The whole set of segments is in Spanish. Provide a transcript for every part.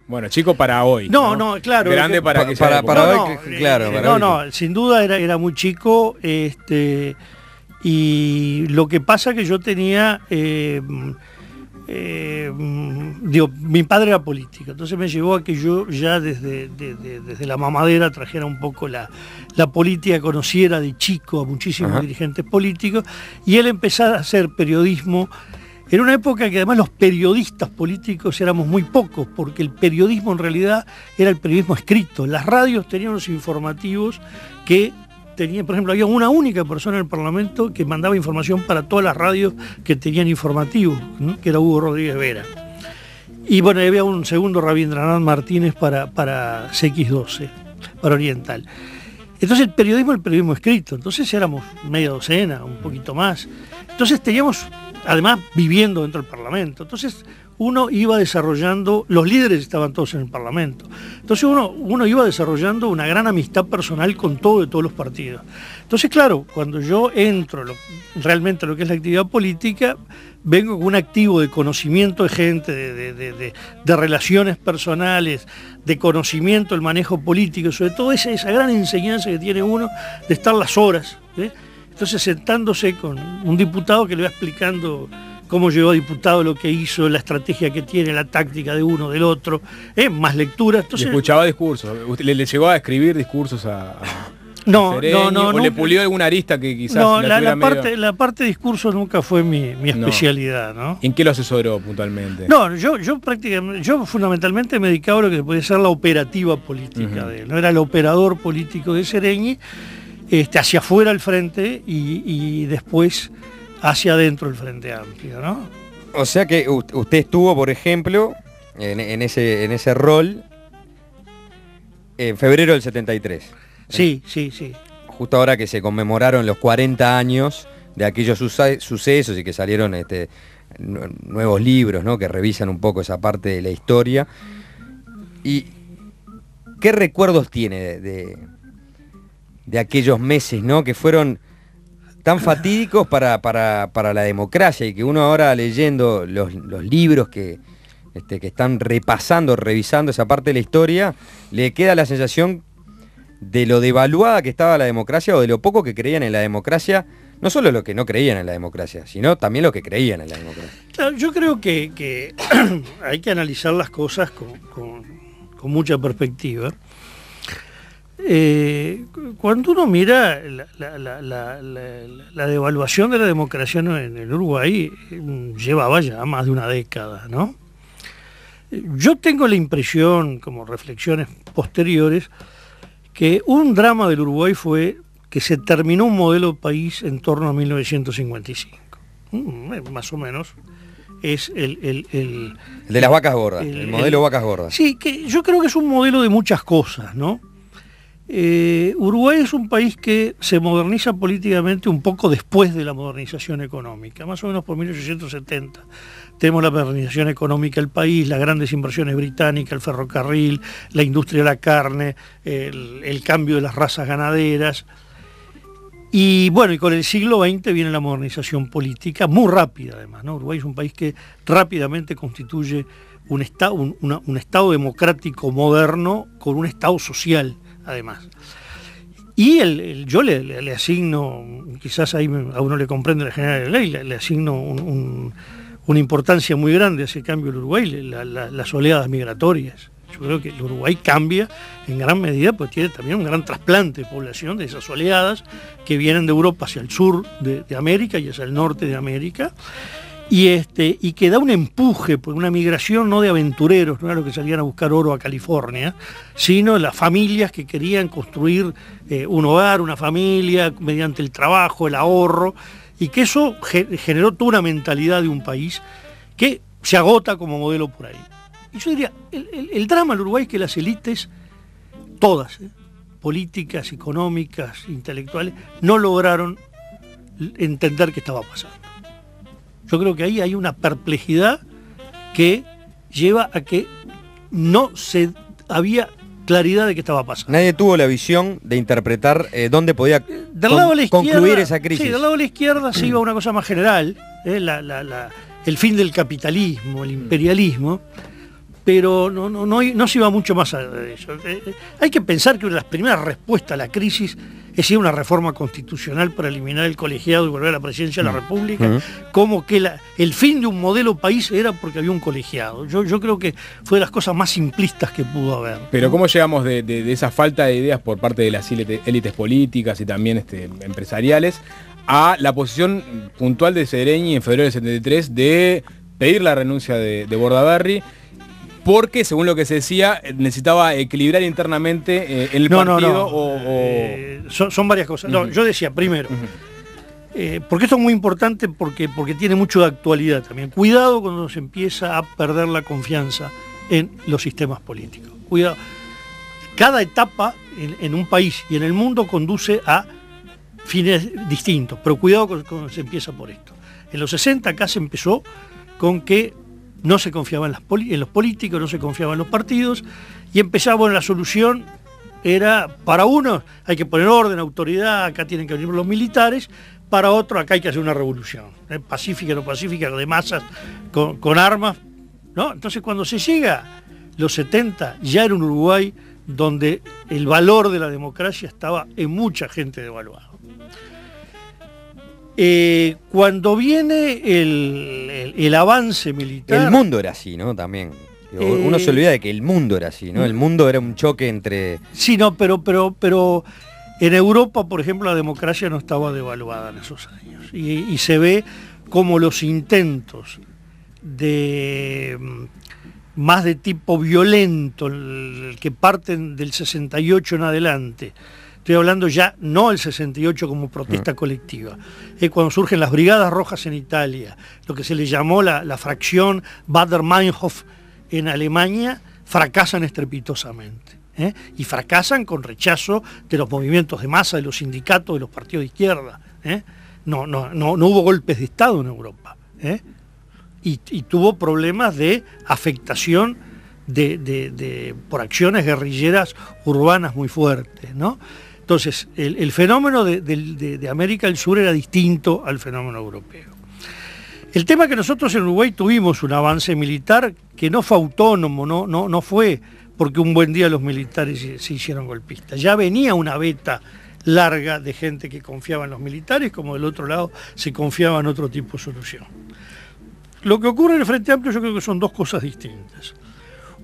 Bueno, chico para hoy. No, claro. Grande para que para hoy, claro. Sin duda era muy chico, y lo que pasa que yo tenía, mi padre era político, entonces me llevó a que yo ya desde la mamadera trajera un poco la política, conociera de chico a muchísimos dirigentes políticos, y él empezara a hacer periodismo. En una época que además los periodistas políticos éramos muy pocos, porque el periodismo en realidad era el periodismo escrito. Las radios tenían los informativos que tenían, por ejemplo, había una única persona en el Parlamento que mandaba información para todas las radios que tenían informativos, ¿no? Que era Hugo Rodríguez Vera. Y bueno, había un segundo Rabindranath Martínez para CX12, para Oriental. Entonces el periodismo escrito, entonces éramos media docena, un poquito más. Entonces teníamos, además, viviendo dentro del Parlamento. Entonces uno iba desarrollando, los líderes estaban todos en el Parlamento. Entonces uno iba desarrollando una gran amistad personal con todos los partidos. Entonces, claro, cuando yo entro realmente a lo que es la actividad política, vengo con un activo de conocimiento de gente, de relaciones personales, de conocimiento del manejo político, sobre todo esa gran enseñanza que tiene uno de estar las horas, ¿eh? Entonces sentándose con un diputado que le va explicando cómo llegó a diputado, lo que hizo, la estrategia que tiene, la táctica de uno, del otro, más lecturas. Entonces, y escuchaba discursos, ¿le llegó a escribir discursos a no, o le pulió alguna arista que quizás no, la parte de discurso nunca fue mi especialidad, ¿no? ¿En qué lo asesoró puntualmente? No, yo fundamentalmente me dedicaba a lo que puede ser la operativa política de él, no era el operador político de Sereñi, hacia afuera el frente y después hacia adentro el Frente Amplio, ¿no? O sea que usted estuvo, por ejemplo, en ese rol en febrero del 73. Sí. Justo ahora que se conmemoraron los 40 años de aquellos sucesos y que salieron nuevos libros, ¿no? Que revisan un poco esa parte de la historia. ¿Y qué recuerdos tiene de aquellos meses, ¿no? Que fueron tan fatídicos para la democracia, y que uno ahora leyendo los libros que están revisando esa parte de la historia, le queda la sensación de lo devaluada que estaba la democracia, o de lo poco que creían en la democracia, no solo los que no creían en la democracia, sino también los que creían en la democracia. Claro, yo creo que hay que analizar las cosas con mucha perspectiva. Cuando uno mira la devaluación de la democracia en el Uruguay, llevaba ya más de una década, ¿no? Yo tengo la impresión, como reflexiones posteriores, que un drama del Uruguay fue que se terminó un modelo de país en torno a 1955. Más o menos es el de las vacas gordas, el modelo vacas gordas. Sí, que yo creo que es un modelo de muchas cosas, ¿no? Uruguay es un país que se moderniza políticamente un poco después de la modernización económica, más o menos por 1870. Tenemos la modernización económica del país, las grandes inversiones británicas, el ferrocarril, la industria de la carne, el cambio de las razas ganaderas. Y bueno, y con el siglo XX viene la modernización política, muy rápida además, ¿no? Uruguay es un país que rápidamente constituye un Estado democrático moderno con un Estado social, además. Y yo le asigno, quizás ahí a uno le comprende la general de ley, le asigno una importancia muy grande a ese cambio del Uruguay, las oleadas migratorias. Yo creo que el Uruguay cambia en gran medida, pues tiene también un gran trasplante de población de esas oleadas que vienen de Europa hacia el sur de América y hacia el norte de América, y que da un empuje por una migración no de aventureros, no era lo que salían a buscar oro a California, sino las familias que querían construir un hogar, una familia, mediante el trabajo, el ahorro, y que eso generó toda una mentalidad de un país que se agota como modelo por ahí. Y yo diría, el drama del Uruguay es que las élites, todas, políticas, económicas, intelectuales, no lograron entender qué estaba pasando. Yo creo que ahí hay una perplejidad que lleva a que no se había claridad de qué estaba pasando. Nadie tuvo la visión de interpretar dónde podía concluir esa crisis. Sí, del lado de la izquierda se iba a una cosa más general, el fin del capitalismo, el imperialismo. pero no se iba mucho más allá de eso. Hay que pensar que una de las primeras respuestas a la crisis es ir a una reforma constitucional para eliminar el colegiado y volver a la presidencia de la República, como que el fin de un modelo país era porque había un colegiado. Yo creo que fue de las cosas más simplistas que pudo haber. Pero ¿cómo llegamos de esa falta de ideas por parte de las élites políticas y también empresariales a la posición puntual de Seregni en febrero del 73 de pedir la renuncia de Bordaberry? Porque, según lo que se decía, necesitaba equilibrar internamente el partido. Son varias cosas. No, yo decía, primero, porque esto es muy importante porque tiene mucho de actualidad también. Cuidado cuando se empieza a perder la confianza en los sistemas políticos. Cuidado. Cada etapa en un país y en el mundo conduce a fines distintos, pero cuidado cuando se empieza por esto. En los 60 acá se empezó con que no se confiaba en los políticos, no se confiaba en los partidos, y empezaba, la solución era, para unos hay que poner orden, autoridad, acá tienen que venir los militares, para otros acá hay que hacer una revolución, pacífica, no pacífica, de masas, con armas, ¿no? Entonces cuando se llega los 70, ya era un Uruguay donde el valor de la democracia estaba en mucha gente devaluado. Cuando viene el avance militar... El mundo era así, ¿no? También. Uno se olvida de que el mundo era así, ¿no? El mundo era un choque entre... Sí, no, pero en Europa, por ejemplo, la democracia no estaba devaluada en esos años. Y se ve como los intentos de más de tipo violento, que parten del 68 en adelante. Estoy hablando ya no el 68 como protesta colectiva. Es cuando surgen las Brigadas Rojas en Italia, lo que se le llamó la fracción Baader-Meinhof en Alemania, fracasan estrepitosamente. Y fracasan con rechazo de los movimientos de masa, de los sindicatos, de los partidos de izquierda. No hubo golpes de Estado en Europa. Y tuvo problemas de afectación por acciones guerrilleras urbanas muy fuertes, ¿no? Entonces, el fenómeno de América del Sur era distinto al fenómeno europeo. El tema es que nosotros en Uruguay tuvimos un avance militar que no fue autónomo, no fue porque un buen día los militares se hicieron golpistas. Ya venía una veta larga de gente que confiaba en los militares, como del otro lado se confiaba en otro tipo de solución. Lo que ocurre en el Frente Amplio yo creo que son dos cosas distintas.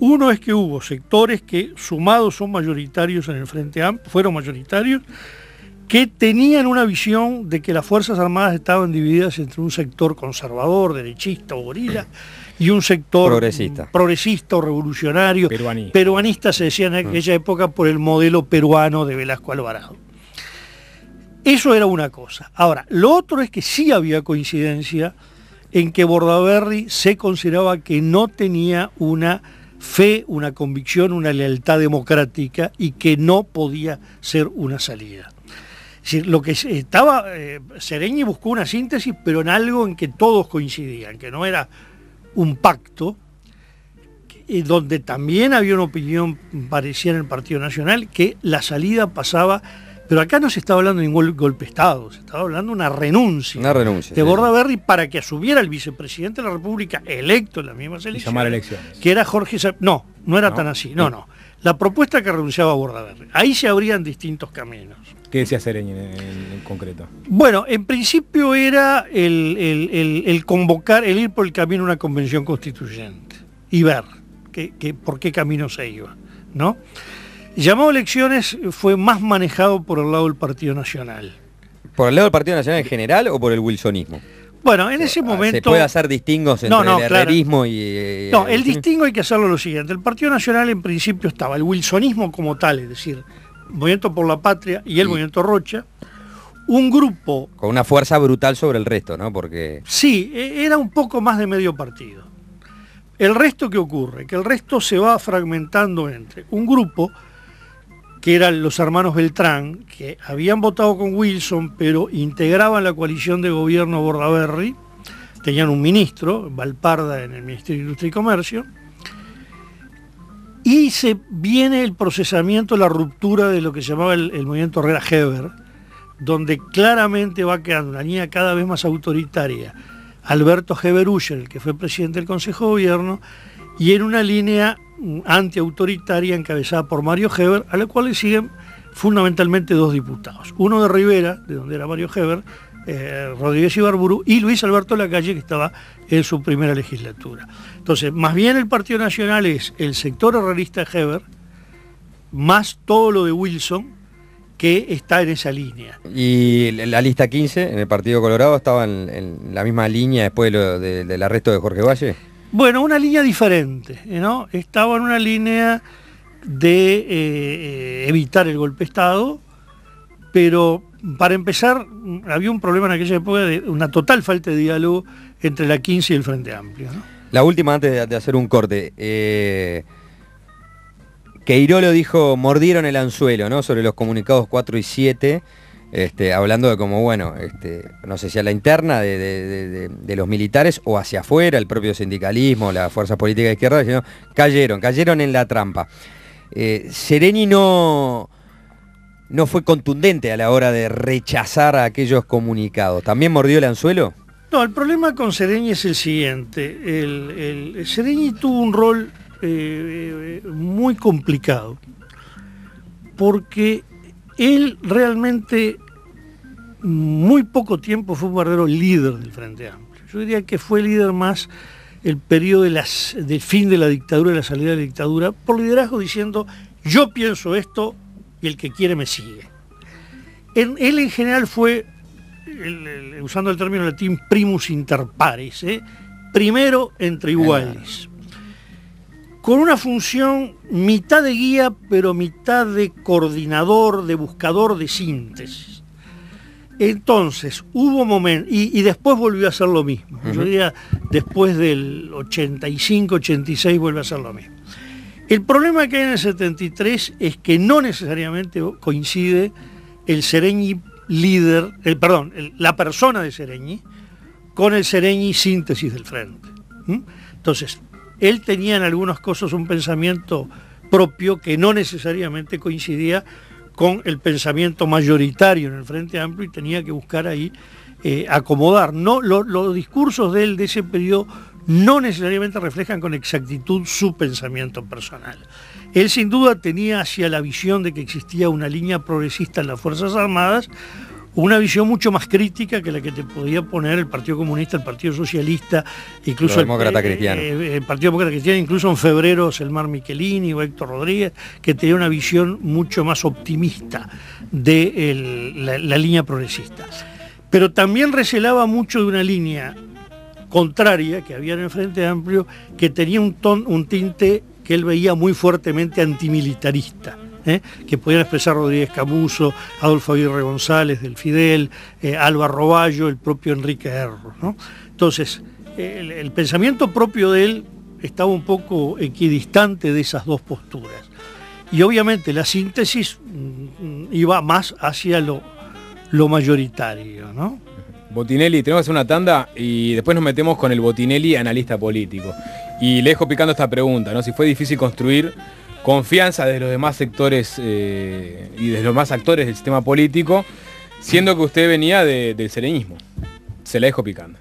Uno es que hubo sectores que, sumados, son mayoritarios en el Frente Amplio, fueron mayoritarios, que tenían una visión de que las Fuerzas Armadas estaban divididas entre un sector conservador, derechista o gorila, y un sector progresista o revolucionario, peruanista se decía en aquella época por el modelo peruano de Velasco Alvarado. Eso era una cosa. Ahora, lo otro es que sí había coincidencia en que Bordaberry se consideraba que no tenía una fe, una convicción, una lealtad democrática y que no podía ser una salida. Es decir, lo que estaba, Seregni buscó una síntesis, pero en algo en que todos coincidían, que no era un pacto, donde también había una opinión parecida en el Partido Nacional, que la salida pasaba, pero acá no se estaba hablando de ningún golpe de Estado, se estaba hablando de una renuncia de Bordaberry para que asumiera el vicepresidente de la República electo en las mismas elecciones, que era Jorge no era tan así, no. La propuesta que renunciaba a Bordaberry. Ahí se abrían distintos caminos. ¿Qué decía Seregni en concreto? Bueno, en principio era el convocar, el ir por el camino de una convención constituyente y ver por qué camino se iba, ¿no? Llamado a elecciones fue más manejado por el lado del Partido Nacional. ¿Por el lado del Partido Nacional en general o por el wilsonismo? Bueno, en ese momento... ¿Se puede hacer distingos entre el herrerismo y... No, el distingo hay que hacerlo lo siguiente. El Partido Nacional en principio estaba el wilsonismo como tal, es decir, Movimiento por la Patria y el Movimiento Rocha, un grupo... Con una fuerza brutal sobre el resto, ¿no? Porque... Sí, era un poco más de medio partido. El resto, ¿qué ocurre? Que el resto se va fragmentando entre un grupo que eran los hermanos Beltrán, que habían votado con Wilson, pero integraban la coalición de gobierno Bordaberry, tenían un ministro, Valparda, en el Ministerio de Industria y Comercio, y se viene el procesamiento, la ruptura de lo que se llamaba el movimiento Herrera-Heber, donde claramente va quedando una línea cada vez más autoritaria. Alberto Heber Uller, el que fue presidente del Consejo de Gobierno, y en una línea antiautoritaria encabezada por Mario Heber, a la cual le siguen fundamentalmente dos diputados. Uno de Rivera, de donde era Mario Heber, Rodríguez Ibarburu, y Luis Alberto Lacalle, que estaba en su primera legislatura. Entonces, más bien el Partido Nacional es el sector herrerista de Heber, más todo lo de Wilson, que está en esa línea. Y la lista 15, en el Partido Colorado, estaba en la misma línea después del arresto de Jorge Valle. Bueno, una línea diferente, ¿no? Estaba en una línea de evitar el golpe de Estado, pero para empezar había un problema en aquella época de una total falta de diálogo entre la 15 y el Frente Amplio, ¿no? La última, antes de hacer un corte, Queirolo dijo, mordieron el anzuelo, ¿no? Sobre los comunicados 4 y 7, hablando de como, bueno, no sé si a la interna de los militares o hacia afuera, el propio sindicalismo, las fuerzas políticas de izquierda, sino cayeron en la trampa. Sereni no fue contundente a la hora de rechazar a aquellos comunicados. ¿También mordió el anzuelo? No, el problema con Sereni es el siguiente. Sereni tuvo un rol muy complicado, porque él realmente muy poco tiempo fue un verdadero líder del Frente Amplio. Yo diría que fue líder más el periodo del fin de la dictadura, de la salida de la dictadura, por liderazgo diciendo, yo pienso esto y el que quiere me sigue. Él en general fue, usando el término latín, primus inter pares, primero entre iguales, con una función mitad de guía, pero mitad de coordinador, de buscador de síntesis. Entonces, hubo momentos, y después volvió a hacer lo mismo. Yo diría, después del 85, 86 vuelve a hacer lo mismo. El problema que hay en el 73 es que no necesariamente coincide el Sereni líder, la persona de Sereni, con el Sereni síntesis del frente. Entonces, él tenía en algunas cosas un pensamiento propio que no necesariamente coincidía con el pensamiento mayoritario en el Frente Amplio y tenía que buscar ahí acomodar. No, los discursos de él de ese periodo no necesariamente reflejan con exactitud su pensamiento personal. Él sin duda tenía hacia la visión de que existía una línea progresista en las Fuerzas Armadas, una visión mucho más crítica que la que te podía poner el Partido Comunista, el Partido Socialista, incluso el Demócrata Cristiano. El Partido Demócrata Cristiano, incluso en febrero Selmar Michelini o Héctor Rodríguez, que tenía una visión mucho más optimista de la línea progresista. Pero también recelaba mucho de una línea contraria que había en el Frente Amplio, que tenía un tinte que él veía muy fuertemente antimilitarista. Que podían expresar Rodríguez Camuso, Adolfo Aguirre González del Fidel, Álvaro Roballo, el propio Enrique Erro, ¿no? Entonces, el pensamiento propio de él estaba un poco equidistante de esas dos posturas. Y obviamente la síntesis iba más hacia lo mayoritario, ¿no? Botinelli, tenemos que hacer una tanda y después nos metemos con el Botinelli analista político. Y le dejo picando esta pregunta, ¿no? Si fue difícil construir confianza de los demás sectores y de los demás actores del sistema político, siendo que usted venía del sereñismo. Se la dejo picando.